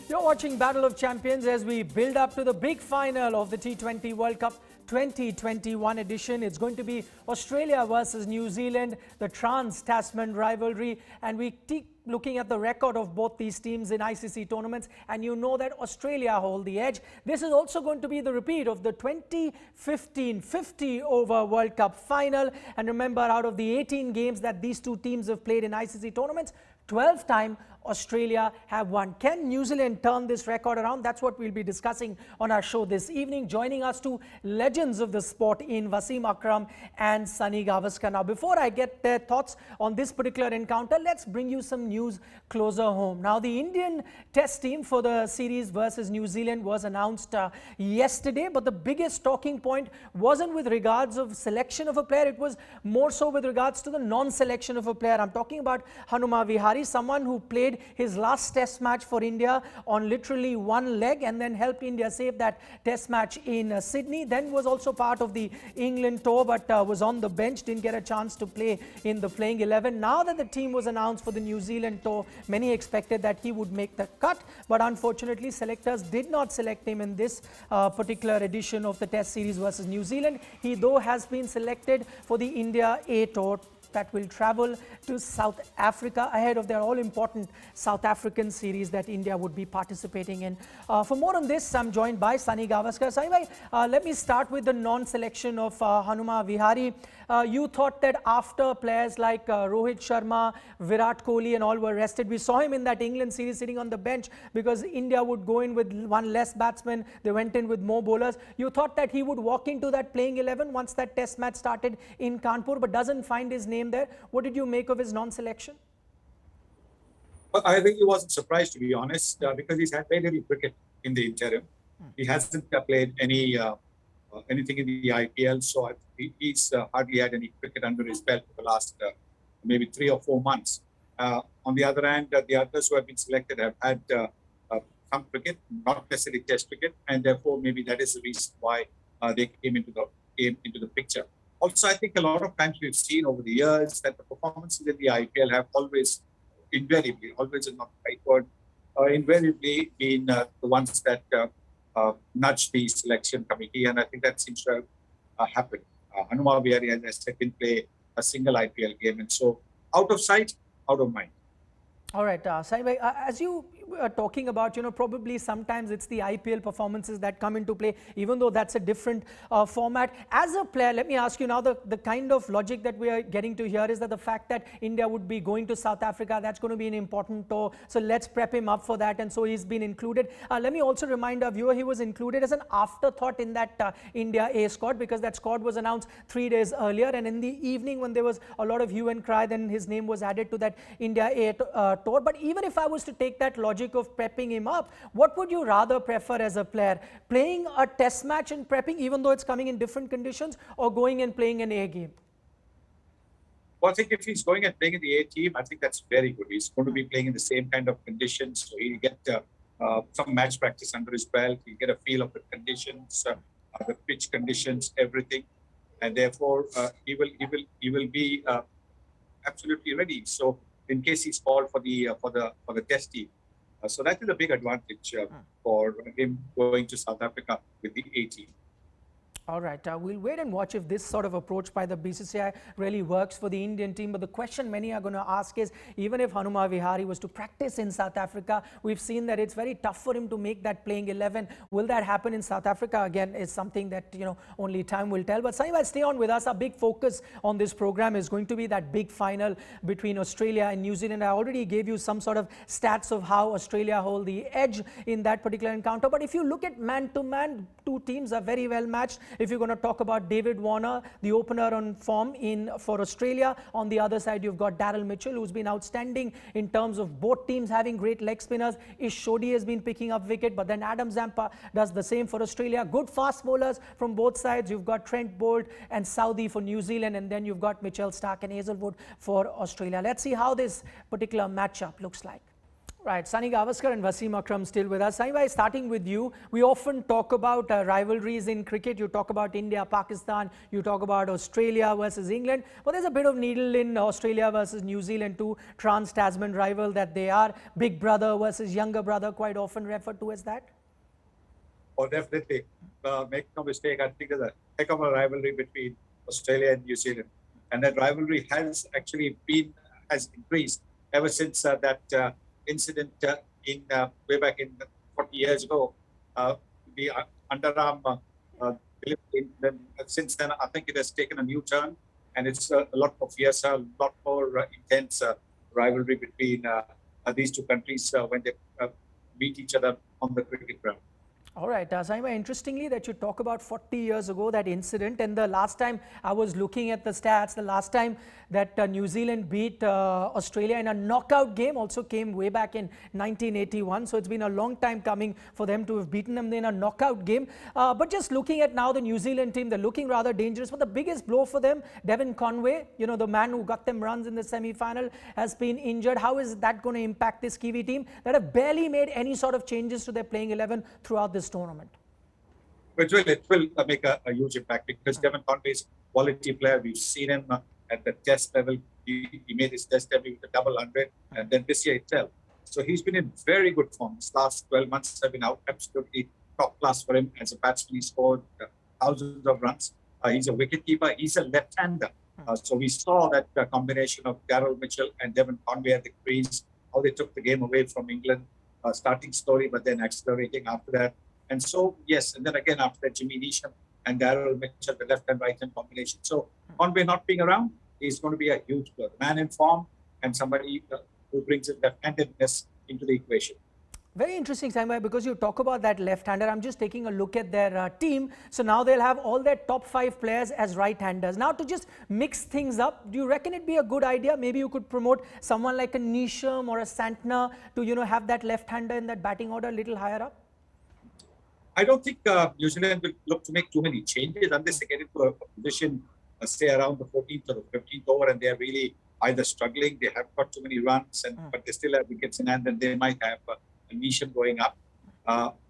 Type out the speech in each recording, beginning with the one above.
You're watching Battle of Champions as we build up to the big final of the T20 World Cup 2021 edition. It's going to be Australia versus New Zealand, the Trans-Tasman rivalry, and we keep looking at the record of both these teams in ICC tournaments, and you know that Australia hold the edge. This is also going to be the repeat of the 2015 50-over World Cup final, and remember, out of the 18 games that these two teams have played in ICC tournaments, 12 times Australia have won. Can New Zealand turn this record around? That's what we'll be discussing on our show this evening. Joining us two legends of the sport in Wasim Akram and Sunny Gavaskar. Now, before I get their thoughts on this particular encounter, let's bring you some news closer home. Now, the Indian test team for the series versus New Zealand was announced yesterday, but the biggest talking point wasn't with regards of selection of a player. It was more so with regards to the non-selection of a player. I'm talking about Hanuma Vihari, someone who played his last test match for India on literally one leg and then helped India save that test match in Sydney. Then was also part of the England tour, but was on the bench, didn't get a chance to play in the playing 11. Now that the team was announced for the New Zealand tour, many expected that he would make the cut, but unfortunately selectors did not select him in this particular edition of the test series versus New Zealand. He though has been selected for the India A tour that will travel to South Africa ahead of their all-important South African series that India would be participating in. For more on this, I'm joined by Sunny Gavaskar. Sunny, let me start with the non-selection of Hanuma Vihari. You thought that after players like Rohit Sharma, Virat Kohli and all were rested, we saw him in that England series sitting on the bench because India would go in with one less batsman, they went in with more bowlers. You thought that he would walk into that playing 11 once that test match started in Kanpur, but doesn't find his name there. What did you make of his non-selection? Well, I think he wasn't surprised, to be honest, because he's had very little cricket in the interim. He hasn't played anything in the IPL, so he's hardly had any cricket under his belt for the last maybe 3 or 4 months. On the other hand, the others who have been selected have had some cricket, not necessarily test cricket, and therefore maybe that is the reason why they came into the picture. Also, I think a lot of times we've seen over the years that the performances in the IPL have always is not the right word, invariably been the ones that nudge the selection committee, and I think that seems to have happened. Hanuma Vihari, as I said, didn't play a single IPL game, and so out of sight, out of mind. All right, Saibhai, as you are talking about, probably sometimes it's the IPL performances that come into play, even though that's a different format. As a player, let me ask you now, the kind of logic that we are getting to here is that the fact that India would be going to South Africa, that's going to be an important tour. So let's prep him up for that. And so he's been included. Let me also remind our viewer, he was included as an afterthought in that India A squad because that squad was announced 3 days earlier. And in the evening when there was a lot of hue and cry, then his name was added to that India A tour. But even if I was to take that logic of prepping him up, what would you rather prefer as a player? Playing a test match and prepping, even though it's coming in different conditions, or going and playing an A game? Well, I think if he's going and playing in the A team, I think that's very good. He's going to be playing in the same kind of conditions, so he'll get some match practice under his belt. He'll get a feel of the conditions, the pitch conditions, everything, and therefore he will be absolutely ready. So in case he's called for the test team. So that is a big advantage for him going to South Africa with the A team. All right, we'll wait and watch if this sort of approach by the BCCI really works for the Indian team. But the question many are going to ask is, even if Hanuma Vihari was to practice in South Africa, we've seen that it's very tough for him to make that playing 11. Will that happen in South Africa? Again, is something that, only time will tell. But Saibhai, stay on with us. Our big focus on this program is going to be that big final between Australia and New Zealand. I already gave you some sort of stats of how Australia hold the edge in that particular encounter. But if you look at man-to-man, two teams are very well matched. If you're going to talk about David Warner, the opener on form for Australia, on the other side you've got Daryl Mitchell, who's been outstanding in terms of both teams having great leg spinners. Ish Sodhi has been picking up wicket, but then Adam Zampa does the same for Australia. Good fast bowlers from both sides. You've got Trent Boult and Southee for New Zealand, and then you've got Mitchell Starc and Hazlewood for Australia. Let's see how this particular matchup looks like. Right, Sunny Gavaskar and Wasim Akram still with us. Sunny bhai, starting with you, we often talk about rivalries in cricket. You talk about India, Pakistan, you talk about Australia versus England, but there's a bit of needle in Australia versus New Zealand too, trans-Tasman rival that they are, big brother versus younger brother, quite often referred to as that. Oh, definitely. Make no mistake, I think there's a heck of a rivalry between Australia and New Zealand. And that rivalry has actually has increased ever since that incident way back in 40 years ago. The underarm delivery. Since then, I think it has taken a new turn, and it's a lot more fierce, a lot more intense rivalry between these two countries when they meet each other on the cricket ground. All right, Saima, interestingly that you talk about 40 years ago, that incident, and the last time I was looking at the stats, the last time that New Zealand beat Australia in a knockout game also came way back in 1981. So it's been a long time coming for them to have beaten them in a knockout game. But just looking at now the New Zealand team, they're looking rather dangerous. But the biggest blow for them, Devon Conway, you know, the man who got them runs in the semi-final, has been injured. How is that going to impact this Kiwi team that have barely made any sort of changes to their playing 11 throughout this tournament? It will make a huge impact because Devon Conway is a quality player. We've seen him at the test level. He made his test debut with a double 100, and then this year itself. So he's been in very good form. His last 12 months have been out absolutely top class for him. As a batsman, he scored thousands of runs. He's a wicketkeeper. He's a left-hander. So we saw that combination of Daryl Mitchell and Devon Conway at the crease, how they took the game away from England, starting slowly but then accelerating after that. And so, yes, and then again after that, Jimmy Neesham and Daryl Mitchell, the left and right hand combination. So Conway not being around is going to be a huge blow. The man in form and somebody who brings his left-handedness into the equation. Very interesting, Saima, because you talk about that left-hander. I'm just taking a look at their team. So now they'll have all their top 5 players as right-handers. Now to just mix things up, do you reckon it'd be a good idea? Maybe you could promote someone like a Neesham or a Santner to, you know, have that left-hander in that batting order a little higher up? I don't think New Zealand will look to make too many changes unless they get into a position, say around the 14th or the 15th over, and they're really either struggling, they have got too many runs, but they still have wickets in hand, and they might have a Neesham going up.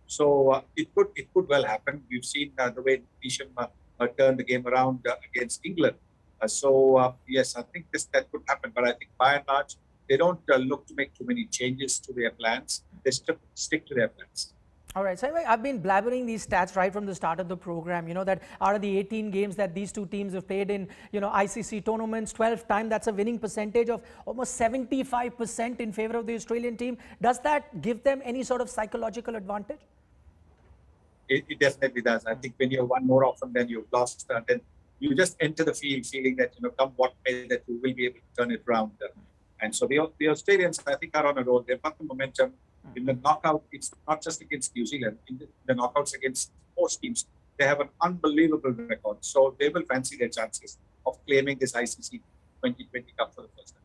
So it could well happen. We've seen the way Neesham turned the game around against England. Yes, I think that could happen. But I think by and large, they don't look to make too many changes to their plans. They stick to their plans. All right, so I've been blabbering these stats right from the start of the program, you know, that out of the 18 games that these two teams have played in, you know, ICC tournaments, 12 times, that's a winning percentage of almost 75% in favor of the Australian team. Does that give them any sort of psychological advantage? It definitely does. I think when you've won more often than you've lost, then you just enter the field feeling that, you know, come what may, that you will be able to turn it around. And so the Australians, I think, are on a roll. They've got the momentum. In the knockout, it's not just against New Zealand. In the knockouts against most teams, they have an unbelievable record. So they will fancy their chances of claiming this ICC 2020 Cup for the first time.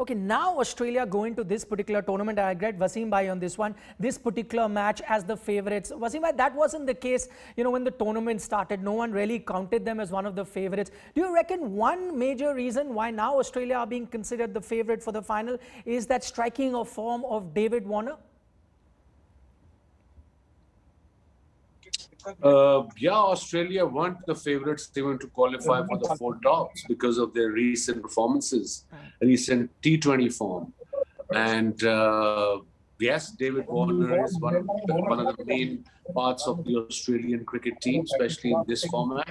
Okay, now Australia go into this particular tournament. I agree, Wasim bhai, on this one. This particular match as the favourites. Wasim bhai, that wasn't the case, you know, when the tournament started. No one really counted them as one of the favourites. Do you reckon one major reason why now Australia are being considered the favourite for the final is that striking of form of David Warner? Australia weren't the favourites even to qualify for the 4 tops because of their recent performances, recent T20 form. And yes, David Warner is one of the main parts of the Australian cricket team, especially in this format.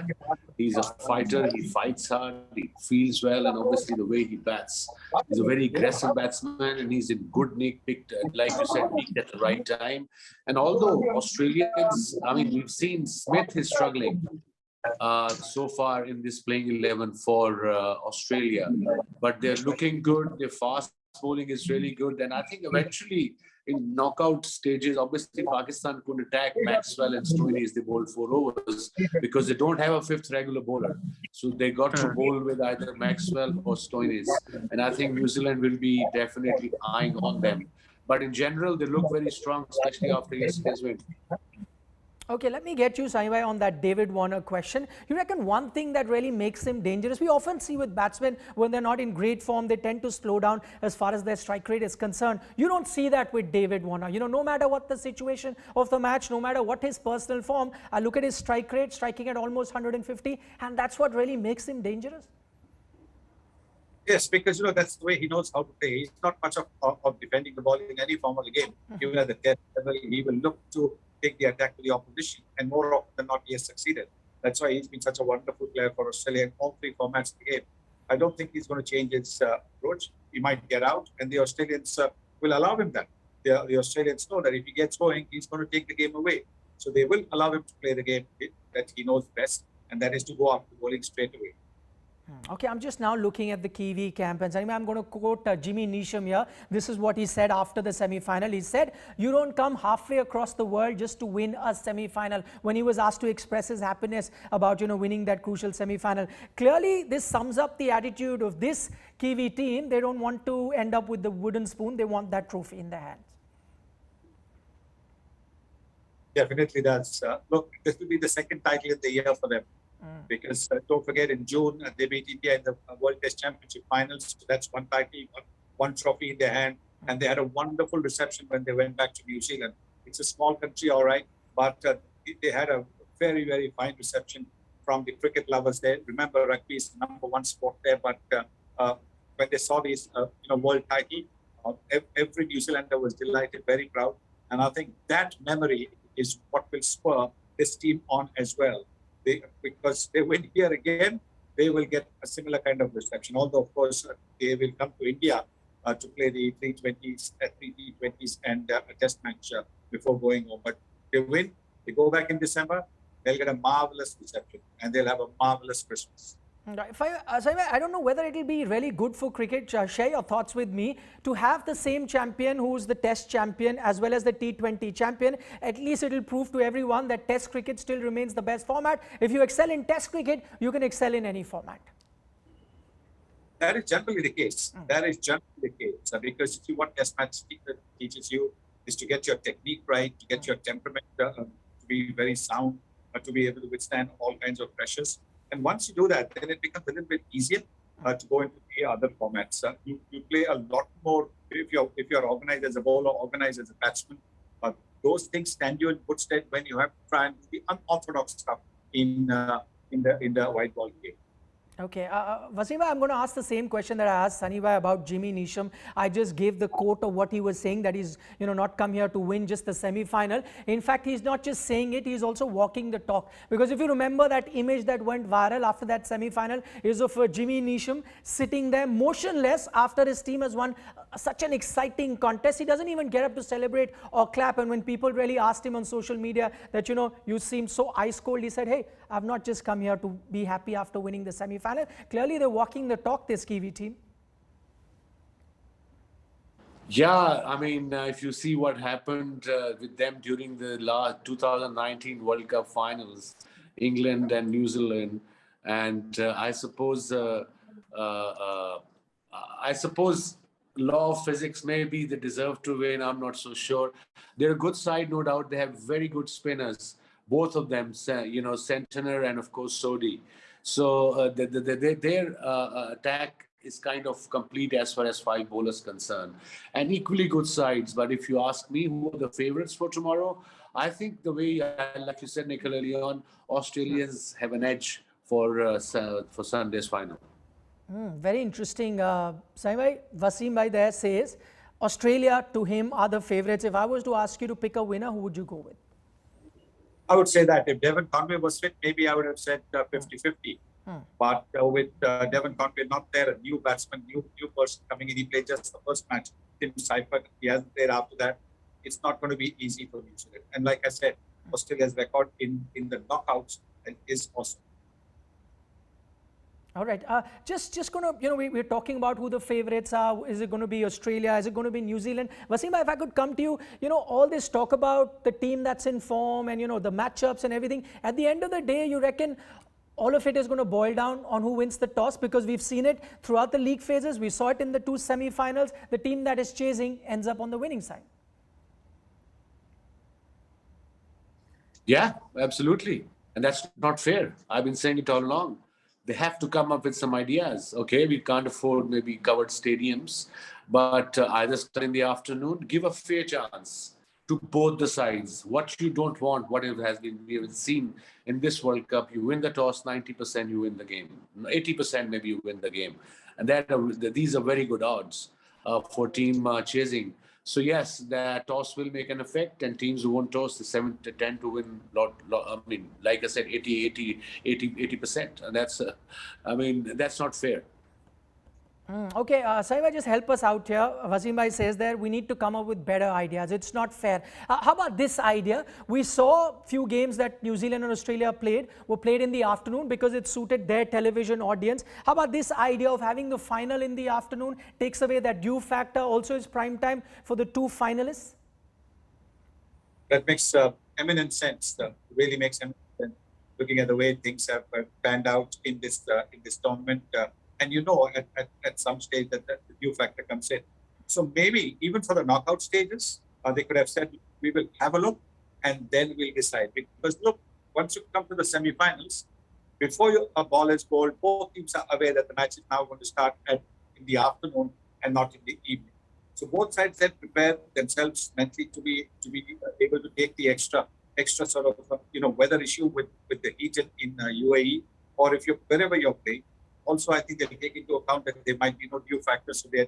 He's a fighter, he fights hard, he feels well, and obviously the way he bats. He's a very aggressive batsman, and he's in good nick, picked, like you said, picked at the right time. And although Australians, I mean, we've seen Smith is struggling so far in this playing 11 for Australia, but they're looking good. Their fast bowling is really good, and I think eventually in knockout stages, obviously Pakistan could attack Maxwell and Stoinis. They bowled 4 overs because they don't have a 5th regular bowler, so they got to bowl with either Maxwell or Stoinis, and I think New Zealand will be definitely eyeing on them. But in general, they look very strong, especially after yesterday's win. Okay, let me get you, Sanjay, on that David Warner question. You reckon one thing that really makes him dangerous, we often see with batsmen when they're not in great form, they tend to slow down as far as their strike rate is concerned. You don't see that with David Warner. You know, no matter what the situation of the match, no matter what his personal form, I look at his strike rate, striking at almost 150, and that's what really makes him dangerous. Yes, because that's the way he knows how to play. He's not much of defending the ball in any form of the game. Even at the test level, he will look to take the attack to the opposition, and more often than not, he has succeeded. That's why he's been such a wonderful player for Australia in all three formats of the game. I don't think he's going to change his approach. He might get out, and the Australians will allow him that. The Australians know that if he gets going, he's going to take the game away. So they will allow him to play the game that he knows best, and that is to go after bowling straight away. Okay, I'm just now looking at the Kiwi camp, and I'm going to quote Jimmy Neesham here. This is what he said after the semi-final. He said, "You don't come halfway across the world just to win a semi-final." When he was asked to express his happiness about winning that crucial semi-final, clearly this sums up the attitude of this Kiwi team. They don't want to end up with the wooden spoon. They want that trophy in their hands. Definitely does. Look, this will be the second title in the year for them. Because don't forget, in June, they beat India in the World Test Championship finals. So that's one title, one trophy in their hand. And they had a wonderful reception when they went back to New Zealand. It's a small country, all right, but they had a very, very fine reception from the cricket lovers there. Remember, rugby is the #1 sport there, but when they saw this world title, every New Zealander was delighted, very proud. And I think that memory is what will spur this team on as well. Because they win here again, they will get a similar kind of reception. Although, of course, they will come to India to play the 3 T20s and a test match before going home. But they win, they go back in December, they'll get a marvelous reception and they'll have a marvelous Christmas. I don't know whether it will be really good for cricket. Share your thoughts with me. To have the same champion who's the Test champion as well as the T20 champion, at least it will prove to everyone that Test cricket still remains the best format. If you excel in Test cricket, you can excel in any format. That is generally the case. That is generally the case. Because see, what Test match teaches you is to get your technique right, to get your temperament to be very sound, to be able to withstand all kinds of pressures. And once you do that, then it becomes a little bit easier to go into the other formats. You play a lot more if you're organized as a bowler, organized as a batsman. Those things stand you in good stead when you have to try and do the unorthodox stuff in the white ball game. Okay, Wasim, I'm going to ask the same question that I asked Sunny about Jimmy Neesham. I just gave the quote of what he was saying, that he's not come here to win just the semi-final. In fact, he's not just saying it, he's also walking the talk. Because if you remember that image that went viral after that semi-final is of Jimmy Neesham sitting there motionless after his team has won such an exciting contest. He doesn't even get up to celebrate or clap. And when people really asked him on social media that, you seem so ice cold, he said, "Hey, I've not just come here to be happy after winning the semi-final." Clearly, they're walking the talk, this Kiwi team. Yeah, I mean, if you see what happened with them during the last 2019 World Cup finals, England and New Zealand, and I suppose law of physics, maybe they deserve to win. I'm not so sure. They're a good side, no doubt. They have very good spinners, both of them. Santner and of course Sodhi. So their attack is kind of complete as far as 5 bowlers concerned, and equally good sides. But if you ask me who are the favourites for tomorrow, I think the way, like you said, Nikhil, early on, Australians have an edge for Sunday's final. Very interesting. Wasim Bhai there says Australia to him are the favourites. If I was to ask you to pick a winner, who would you go with? I would say that if Devon Conway was fit, maybe I would have said 50-50. But with Devon Conway not there, a new batsman, new person coming in, he played just the first match. Tim Seifert, he hasn't played after that. It's not going to be easy for New Zealand. And like I said, Australia's record in the knockouts is awesome. All right. Just going to, we're talking about who the favorites are. Is it going to be Australia? Is it going to be New Zealand? Wasim, if I could come to you, all this talk about the team that's in form and, the matchups and everything. At the end of the day, you reckon all of it is going to boil down on who wins the toss? Because we've seen it throughout the league phases. We saw it in the 2 semi-finals. The team that is chasing ends up on the winning side. Yeah, absolutely. And that's not fair. I've been saying it all along. They have to come up with some ideas. Okay, we can't afford maybe covered stadiums, but either start in the afternoon, give a fair chance to both the sides. What you don't want, what it has been, we have seen in this World Cup, you win the toss, 90% you win the game, 80% maybe you win the game. And these are very good odds for team chasing. So yes, the toss will make an effect, and teams who won't toss, the 7 to 10 to win I mean, like I said, 80%. And that's not fair. Okay, Saiva, just help us out here. Wasim bhai says that we need to come up with better ideas. It's not fair. How about this idea? We saw few games that New Zealand and Australia were played in the afternoon because it suited their television audience. How about this idea of having the final in the afternoon? Takes away that due factor. Also, is prime time for the two finalists. That makes eminent sense. Really makes eminent sense. Looking at the way things have panned out in this tournament. And at some stage that the due factor comes in. So maybe even for the knockout stages, they could have said, we will have a look and then we'll decide. Because look, once you come to the semi-finals, before a ball is bowled, both teams are aware that the match is now going to start in the afternoon and not in the evening. So both sides then prepare themselves mentally to be able to take the extra sort of weather issue with the heat in UAE, or if wherever you're playing. Also, I think they'll take into account that there might be no due factor, so the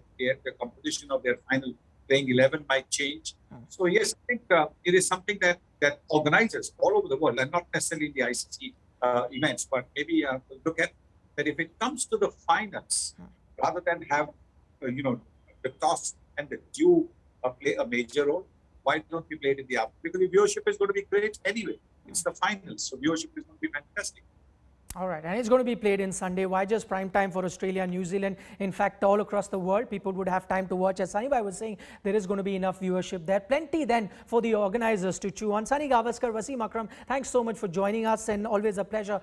composition of their final playing 11 might change. So yes, I think it is something that organizers all over the world, and not necessarily in the ICC events, but maybe look at that if it comes to the finals, rather than have the toss and the due play a major role, why don't we play it in the afternoon? Because the viewership is going to be great anyway. It's the finals, so viewership is going to be fantastic. All right, and it's going to be played in Sunday. Why just prime time for Australia, New Zealand? In fact, all across the world, people would have time to watch. As Sunny Bhai was saying, there is going to be enough viewership there. Plenty then for the organizers to chew on. Sunny Gavaskar, Wasim Akram, thanks so much for joining us, and always a pleasure